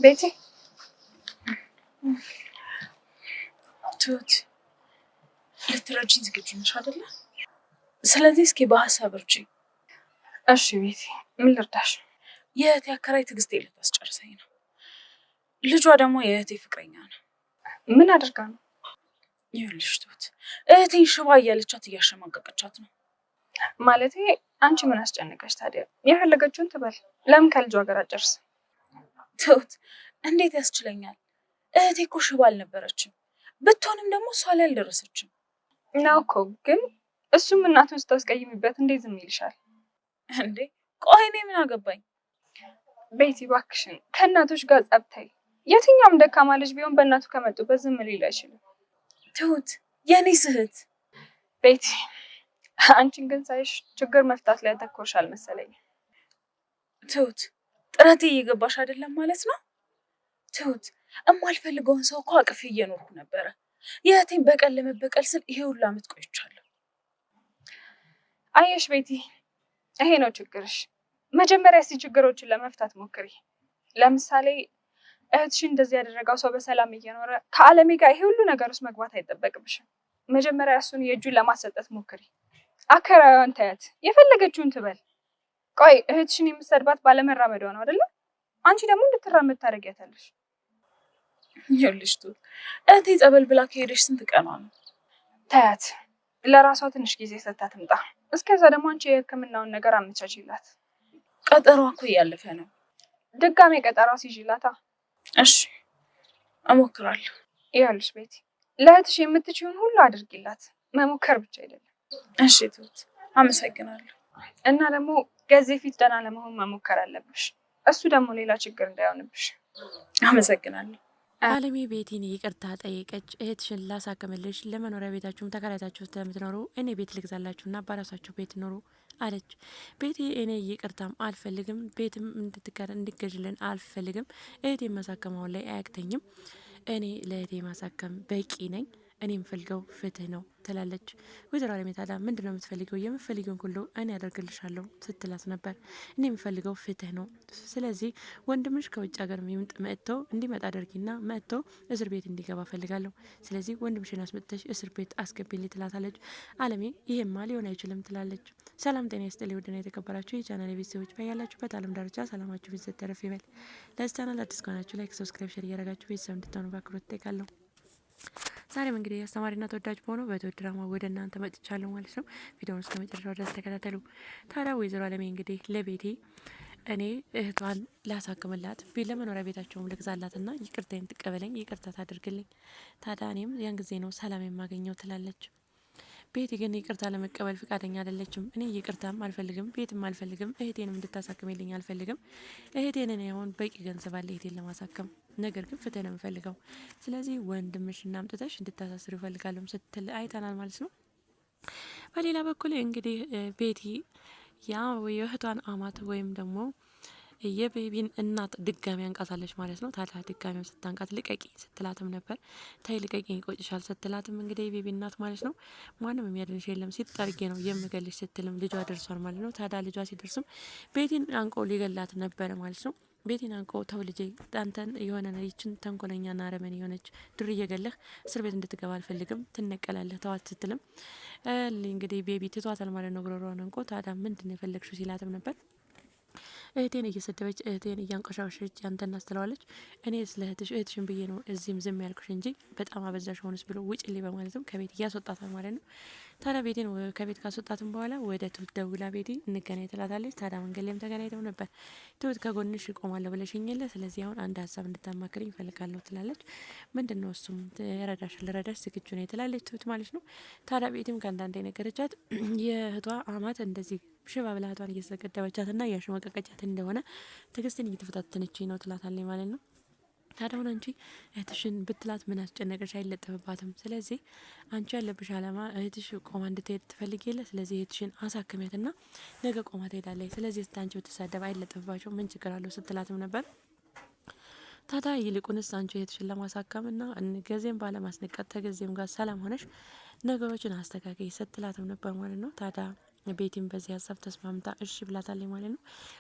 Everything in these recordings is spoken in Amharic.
ቤቴ ትሁት ልትረጂኝ ዝግጁ ነሽ አይደለ? ስለዚህ እስኪ በሀሳብ እርጂ። እሺ ቤቴ ምን ልርዳሽ? የእህቴ አከራይ ትዕግስቴ ልታስጨርሰኝ ነው። ልጇ ደግሞ የእህቴ ፍቅረኛ ነው። ምን አድርጋ ነው? ይኸውልሽ ትሁት እህቴን ሽባ እያለቻት እያሸማቀቀቻት ነው። ማለቴ አንቺ ምን አስጨነቀሽ ታዲያ? የፈለገችውን ትበል። ለምን ከልጇ ጋር አጨርስ? ትሁት እንዴት ያስችለኛል? እህቴ እኮ ሽባ አልነበረችም። ብትሆንም ደግሞ እሷ ላይ አልደረሰችም ነው እኮ። ግን እሱም እናቱን ስታስቀይሚበት እንዴት ዝም ይልሻል እንዴ? ቆይ እኔ ምን አገባኝ? ቤቲ እባክሽን ከእናቶች ጋር ጸብታይ። የትኛውም ደካማ ልጅ ቢሆን በእናቱ ከመጡበት ዝም ሊል አይችልም። ትሁት የኔ ስህት። ቤቲ አንቺን ግን ሳይሽ ችግር መፍታት ላይ ያተኮርሻል መሰለኝ። ትሁት ጥረቴ እየገባሽ አይደለም ማለት ነው? ትሁት እማልፈልገውን ሰው እኮ አቅፌ እየኖርኩ ነበረ። የእህቴን በቀል ለመበቀል ስል ይሄ ሁሉ አመት ቆይቻለሁ። አየሽ ቤቲ ይሄ ነው ችግርሽ። መጀመሪያ እስቲ ችግሮችን ለመፍታት ሞክሪ። ለምሳሌ እህትሽን እንደዚህ ያደረገው ሰው በሰላም እየኖረ ከአለሜ ጋር ይሄ ሁሉ ነገር ውስጥ መግባት አይጠበቅብሽም። መጀመሪያ እሱን የእጁን ለማሰጠት ሞክሪ። አከራዋን ታያት፣ የፈለገችውን ትበል። ቆይ እህትሽን የምትሰድባት ባለመራመዷ ነው አይደለ? አንቺ ደግሞ እንድትራመድ ታደርጊያታለሽ። ይኸውልሽ ትሁት እህቴ ጸበል ብላ ከሄደሽ ስንት ቀኗ ነው? ታያት፣ ለራሷ ትንሽ ጊዜ ሰጥታ ትምጣ። እስከዛ ደግሞ አንቺ የሕክምናውን ነገር አመቻችላት። ቀጠሯ እኮ እያለፈ ነው። ድጋሜ ቀጠሯ ሲይዥላታ። እሺ እሞክራለሁ። ይኸውልሽ ቤቲ ለእህትሽ የምትችይውን ሁሉ አድርጊላት፣ መሞከር ብቻ አይደለም። እሺ ትሁት አመሰግናለሁ። እና ደግሞ ከዚህ ፊት ደህና ለመሆን መሞከር አለብሽ። እሱ ደግሞ ሌላ ችግር እንዳይሆንብሽ። አመሰግናለሁ። አለሜ ቤቲን ይቅርታ ጠየቀች። እህትሽን ላሳክምልሽ፣ ለመኖሪያ ቤታችሁም ተከራይታችሁ ስለምትኖሩ እኔ ቤት ልግዛላችሁና በራሳችሁ ቤት ኖሩ አለች። ቤቲ እኔ ይቅርታም አልፈልግም፣ ቤትም እንድገዥልን አልፈልግም። እህቴ ማሳከም አሁን ላይ አያቅተኝም። እኔ ለእህቴ ማሳከም በቂ ነኝ። እኔ የምፈልገው ፍትህ ነው ትላለች። ወይዘሮ አለሜ ታዲያ ምንድን ነው የምትፈልገው? የምፈልገውን ሁሉ እኔ ያደርግልሻለሁ ስትላት ነበር። እኔ የምፈልገው ፍትህ ነው። ስለዚህ ወንድምሽ ከውጭ ሀገር መጥቶ እንዲመጣ አድርጊና መጥቶ እስር ቤት እንዲገባ ፈልጋለሁ። ስለዚህ ወንድምሽን አስመጥተሽ እስር ቤት አስገቢልኝ ትላታለች። አለሜ ይሄማ ሊሆን አይችልም ትላለች። ሰላም ጤና ይስጥልኝ ውድና የተከበራችሁ የቻናል ቤተሰቦች በያላችሁበት ዓለም ዳርቻ ሰላማችሁ ብዝት ተረፍ ይበል። ለዚህ ቻናል አዲስ ከሆናችሁ ላይክ፣ ሰብስክራይብ፣ ሼር እያደረጋችሁ ቤተሰብ እንድትሆኑ በአክብሮት እጠይቃለሁ። ዛሬም እንግዲህ አስተማሪና ተወዳጅ በሆነው በትሁት ድራማ ወደ እናንተ መጥቻለሁ ማለት ነው። ቪዲዮውን እስከ መጨረሻው ድረስ ተከታተሉ። ታዲያ ወይዘሮ አለሜ እንግዲህ ለቤቴ እኔ እህቷን ላሳክምላት ለመኖሪያ ቤታቸውም ልግዛላትና ይቅርታዬን ትቀበለኝ፣ ይቅርታ ታድርግልኝ። ታዲያ እኔም ያን ጊዜ ነው ሰላም የማገኘው ትላለች። ቤቲ ግን ይቅርታ ለመቀበል ፍቃደኛ አይደለችም። እኔ ይቅርታም አልፈልግም፣ ቤትም አልፈልግም፣ እህቴንም እንድታሳክምልኝ አልፈልግም። እህቴን እኔ አሁን በቂ ገንዘብ አለ እህቴን ለማሳከም፣ ነገር ግን ፍትህ ነው የምፈልገው። ስለዚህ ወንድምሽን አምጥተሽ እንድታሳስሩ ይፈልጋለሁ ስትል አይተናል ማለት ነው። በሌላ በኩል እንግዲህ ቤቲ ያ የእህቷን አማት ወይም ደግሞ የቤቢን እናት ድጋሚ አንቃታለች ማለት ነው። ታዲያ ድጋሚም ስታንቃት ልቀቂ ስትላትም ነበር። ታይ ልቀቂ ይቆጭሻል ስትላትም እንግዲህ የቤቢ እናት ማለት ነው ማንም የሚያድንሽ የለም ሲጠርጌ ነው የምገልሽ ስትልም ልጇ ደርሷል ማለት ነው። ታዲያ ልጇ ሲደርስም ቤቲን አንቆ ሊገላት ነበረ ማለት ነው። ቤቲን አንቆ ተው ልጄ አንተን የሆነ ይችን ተንኮለኛና አረመኔ የሆነች ዱርዬ ገለህ እስር ቤት እንድትገባ አልፈልግም፣ ትነቀላለህ፣ ተዋት ስትልም እንግዲህ ቤቢ ትቷታል ማለት ነው። ጉሮሮዋን አንቆ ታዲያ ምንድን ነው የፈለግሽው ሲላትም ነበር። እህቴን እየሰደበች እህቴን እያንቆሻሸች ያንተና ስትለዋለች። እኔ ስለ እህትሽን ብዬ ነው እዚህም ዝም ያልኩሽ እንጂ በጣም አበዛሽ ሆነስ ብሎ ውጭልኝ በማለትም ከቤት እያስወጣታል ማለት ነው። ታዲያ ቤቴን ከቤት ካስወጣትም በኋላ ወደ ትሁት ደውላ ቤቴ እንገናኝ ትላታለች። ታዲያ መንገድ ላይም ተገናኝተው ነበር። ትሁት ከጎንሽ እቆማለሁ ብለሽኝ የለ ስለዚህ አሁን አንድ ሀሳብ እንድታማክርኝ እፈልጋለሁ ትላለች። ምንድን ነው እሱም? ልረዳሽ ዝግጁ ነኝ ትላለች ትሁት ማለት ነው። ታዲያ ቤትም ከአንዳንድ የነገረቻት የእህቷ አማት እንደዚህ ሽባ ብልሃቷን እየተገደበቻት ና እያሸማቀቀቻት እንደሆነ ትዕግስትን እየተፈታተነችኝ ነው ትላታለች ማለት ነው። ታዲያ አሁን አንቺ እህትሽን ብትላት ምን አስጨነቀሽ? አይለጠፍባትም። ስለዚህ አንቺ ያለብሽ አላማ እህትሽ ቆማ እንድትሄድ ትፈልግ የለ ስለዚህ እህትሽን አሳክሚያት ና ነገ ቆማ ትሄዳለች። ስለዚህ አንቺ ብትሳደብ አይለጠፍባቸው ምን ችግር አለው ስትላትም ነበር። ታዲያ ይልቁንስ አንቺ እህትሽን ለማሳከም ና ገዜም ባለማስነቀጥ ተገዜም ጋር ሰላም ሆነሽ ነገሮችን አስተካከይ ስትላትም ነበር ማለት ነው። ታዲያ ቤቲም በዚህ ሀሳብ ተስማምታ እሺ ብላታለች ማለት ነው።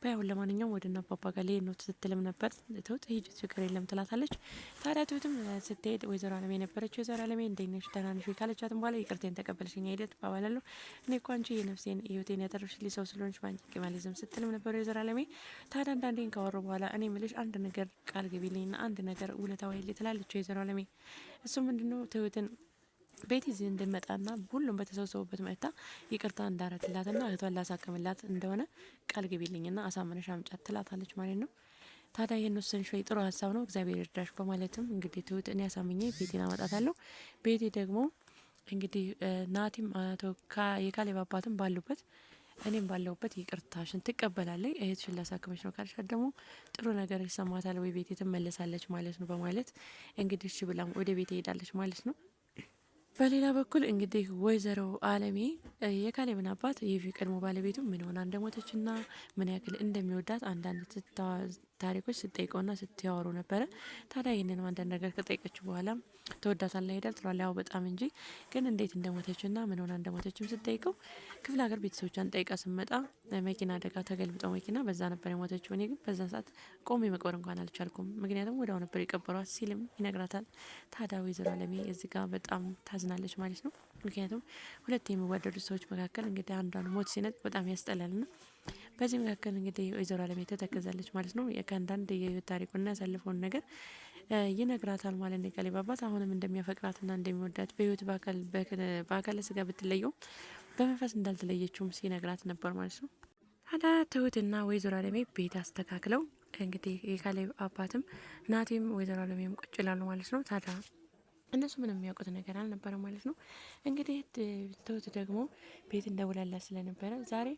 ባይሆን ለማንኛውም ወደ እነ አባባ ጋር ልሄድ ነው ስትልም ነበር። ትሁት ሂጂ ችግር የለም ትላታለች። ታዲያ ትሁትም ስትሄድ ወይዘሮ አለሜ ነበረች። ወይዘሮ አለሜ እንዴት ነሽ ደህና ነሽ ካለቻትም በኋላ ይቅርቴን ተቀበልሽኝ አይደል ባባላለሁ እኔ እኮ አንቺ የነፍሴን ህይወቴን ያተረፍሽልኝ ሰው ስለሆንሽ ባንቺ ቂማሊዝም ስትልም ነበር ወይዘሮ አለሜ። ታዲያ አንዳንዴን ካወሩ በኋላ እኔ ምልሽ አንድ ነገር ቃል ግቢልኝና አንድ ነገር ውለታ ዋይልኝ ትላለች ወይዘሮ አለሜ። እሱ ምንድነው ትሁትን ቤት እዚህ እንድመጣና ሁሉም በተሰበሰቡበት መጥታ ይቅርታ እንዳረግላትና እህቷን ላሳክምላት እንደሆነ ቃል ግቢልኝና አሳምነሽ አምጫት ትላታለች ማለት ነው። ታዲያ ይህን ወሰንሽ ወይ? ጥሩ ሀሳብ ነው፣ እግዚአብሔር ይርዳሽ በማለትም እንግዲህ ትሁት እኔ አሳምኜ ቤቴን አመጣታለሁ። ቤቴ ደግሞ እንግዲህ ናቲም አቶ የካሌብ አባትም ባሉበት እኔም ባለሁበት ይቅርታሽን ትቀበላለች። እህትሽን ላሳክመች ነው ካልሻት ደግሞ ጥሩ ነገር ይሰማታል ወይ ቤቴ ትመለሳለች ማለት ነው በማለት እንግዲህ እሺ ብላም ወደ ቤቴ ሄዳለች ማለት ነው። በሌላ በኩል እንግዲህ ወይዘሮ አለሜ የካሌብን አባት የቀድሞ ባለቤቱ ምን ሆና እንደሞተችና ምን ያክል እንደሚወዳት አንዳንድ ታሪኮች ስትጠይቀውና ስትያወሩ ነበረ። ታዲያ ይህንን አንዳንድ ነገር ከጠይቀችው በኋላ ተወዳታላ ሄዳል ትሏል። ያው በጣም እንጂ ግን እንዴት እንደሞተችና ምን ሆና እንደሞተችም ስትጠይቀው ክፍለ ሀገር ቤተሰቦቿን ጠይቃ ስመጣ መኪና አደጋ ተገልብጠው መኪና በዛ ነበር የሞተችው። እኔ ግን በዛን ሰዓት ቆሜ መቅበር እንኳን አልቻልኩም፣ ምክንያቱም ወዲያው ነበር የቀበሯት ሲልም ይነግራታል። ታዲያ ወይዘሮ አለሜ እዚህ ጋር በጣም ታዝናለች ማለት ነው። ምክንያቱም ሁለት የሚዋደዱ ሰዎች መካከል እንግዲህ አንዷን ሞት ሲነጥ በጣም ያስጠላልና በዚህ መካከል እንግዲህ ወይዘሮ አለሜ ተተከዛለች ማለት ነው። ከአንዳንድ የህይወት ታሪኩና ያሳልፈውን ነገር ይነግራታል ማለት ነው። የካሌብ አባት አሁንም እንደሚያፈቅራትና እንደሚወዳት በህይወት በአካለ ስጋ ብትለየው በመንፈስ እንዳልተለየችውም ሲነግራት ነበር ማለት ነው። ታዲያ ትሁትና ወይዘሮ አለሜ ቤት አስተካክለው እንግዲህ የካሌብ አባትም ናቲም ወይዘሮ አለሜም ቁጭ ይላሉ ማለት ነው። ታዲያ እነሱ ምንም የሚያውቁት ነገር አልነበረ ማለት ነው። እንግዲህ ትሁት ደግሞ ቤት እንደውላላት ስለነበረ ዛሬ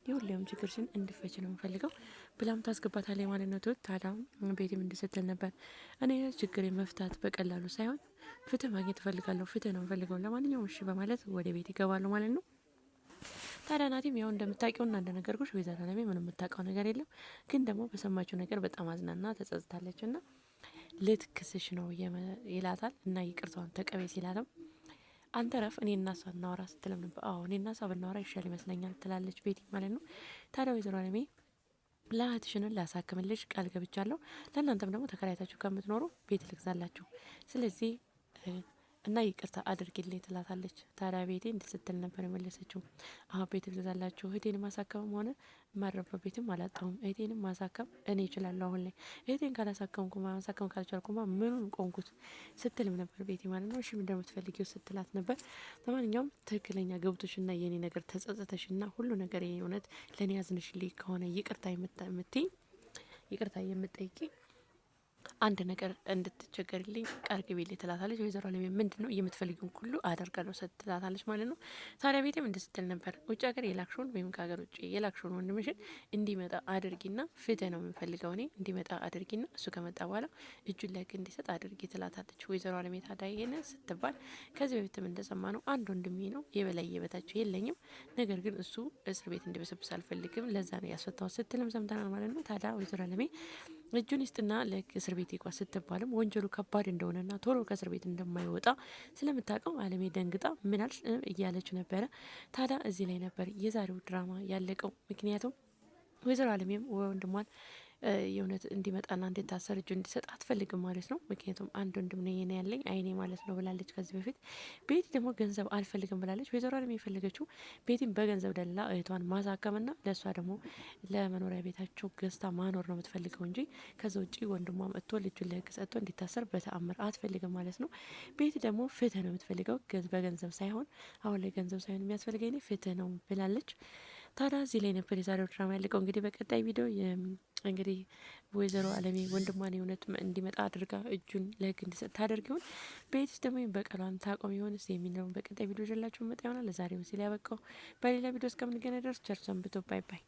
የሁሌም ችግርሽን እንድፈች ነው የምፈልገው ብላም ታስገባታለች ማለት ነው። ትሁት ታዲያ ቤትም እንድስትል ነበር እኔ ችግር መፍታት በቀላሉ ሳይሆን ፍትህ ማግኘት እፈልጋለሁ፣ ፍትህ ነው የምፈልገው፣ ለማንኛውም እሺ በማለት ወደ ቤት ይገባሉ ማለት ነው። ታዲያ ናቲም ያው እንደምታውቂውና እንደነገርኩሽ ወይዘሮ አለሜ ምንም የምታውቀው ነገር የለም፣ ግን ደግሞ በሰማችው ነገር በጣም አዝናና ተጸጽታለች እና ልትክስሽ ነው ይላታል እና ይቅርታውን ተቀበይ ሲላትም አንተ ረፍ እኔ እና እሷ እናወራ ስትልም ነበር። አዎ እኔ እና እሷ ብናወራ ይሻል ይመስለኛል ትላለች ቤቲ ማለት ነው። ታዲያ ወይዘሮ አለሜ ለእህትሽንን ላሳክምልሽ ቃል ገብቻለሁ፣ ለእናንተም ደግሞ ተከራይታችሁ ከምትኖሩ ቤት ልግዛላችሁ፣ ስለዚህ እና ይቅርታ አድርጊልኝ ትላታለች። ታዲያ ቤቴ እንድስትል ነበር የመለሰችው። አሁ ቤት ልግዛላችሁ፣ እህቴን ማሳከምም ሆነ ማረበት ቤትም አላጣሁም፣ እህቴንም ማሳከም እኔ እችላለሁ። አሁን ላይ እህቴን ካላሳከምኩማ ማሳከም ካልቻልኩማ ምኑን ቆንኩት ስትልም ነበር ቤቴ ማለት ነው። እሺ እንደምትፈልጊው ስትላት ነበር። ለማንኛውም ትክክለኛ ገብቶሽና የኔ ነገር ተጸጸተሽና ሁሉ ነገር የኔ እውነት ለእኔ ያዝንሽልኝ ከሆነ ይቅርታ የምትይ ይቅርታ የምትጠይቂ አንድ ነገር እንድትቸገርልኝ ቃል ግቢልኝ ትላታለች። ወይዘሮ አለሜ ምንድን ነው የምትፈልጊውን ሁሉ አደርጋለሁ ስትላታለች ማለት ነው። ታዲያ ቤቴም እንደስትል ነበር ውጭ ሀገር የላክሽውን ወይም ከሀገር ውጭ የላክሽውን ወንድምሽን እንዲመጣ አድርጊና ፍትህ ነው የምንፈልገው እኔ እንዲመጣ አድርጊና እሱ ከመጣ በኋላ እጁን ለህግ እንዲሰጥ አድርጊ ትላታለች ወይዘሮ አለሜ። ታዲያ ይሄን ስትባል ከዚህ በፊትም እንደሰማ ነው አንድ ወንድሜ ነው የበላይ የበታቸው የለኝም፣ ነገር ግን እሱ እስር ቤት እንዲበሰብስ አልፈልግም፣ ለዛ ነው ያስፈታው ስትልም ሰምተናል ማለት ነው። ታዲያ ወይዘሮ አለሜ እጁን ይስጥና ለእስር ቤት ይጓዝ ስትባልም ወንጀሉ ከባድ እንደሆነና ቶሎ ከእስር ቤት እንደማይወጣ ስለምታውቀው አለሜ ደንግጣ ምናልሽ እያለች ነበረ። ታዲያ እዚህ ላይ ነበር የዛሬው ድራማ ያለቀው። ምክንያቱም ወይዘሮ አለሜም ወንድሟን የእውነት እንዲመጣና እንዲታሰር እጁ እንዲሰጥ አትፈልግም ማለት ነው። ምክንያቱም አንድ ወንድም ነው የኔ ያለኝ አይኔ ማለት ነው ብላለች ከዚህ በፊት። ቤቲ ደግሞ ገንዘብ አልፈልግም ብላለች። ወይዘሮ አለሜ የፈለገችው ቤቲን በገንዘብ ደላ እህቷን ማሳከምና ለእሷ ደግሞ ለመኖሪያ ቤታቸው ገዝታ ማኖር ነው የምትፈልገው እንጂ ከዛ ውጭ ወንድሟ መጥቶ ልጁን ለህግ ሰጥቶ እንዲታሰር በተአምር አትፈልግም ማለት ነው። ቤቲ ደግሞ ፍትህ ነው የምትፈልገው በገንዘብ ሳይሆን፣ አሁን ላይ ገንዘብ ሳይሆን የሚያስፈልገኝ ፍትህ ነው ብላለች። ታዲያ እዚህ ላይ ነበር የዛሬው ድራማ ያለቀው። እንግዲህ በቀጣይ ቪዲዮ እንግዲህ ወይዘሮ አለሜ ወንድሟን የእውነት እንዲመጣ አድርጋ እጁን ለህግ እንዲሰጥ ታደርግ ይሆን? ቤትስ ደግሞ በቀሏን ታቆም ይሆንስ የሚለውን በቀጣይ ቪዲዮ ይዤላችሁ መጣ ይሆናል። ለዛሬው ሲል ያበቃው። በሌላ ቪዲዮ እስከምንገናኝ ድረስ ቸር ሰንብቱ። ባይ ባይ።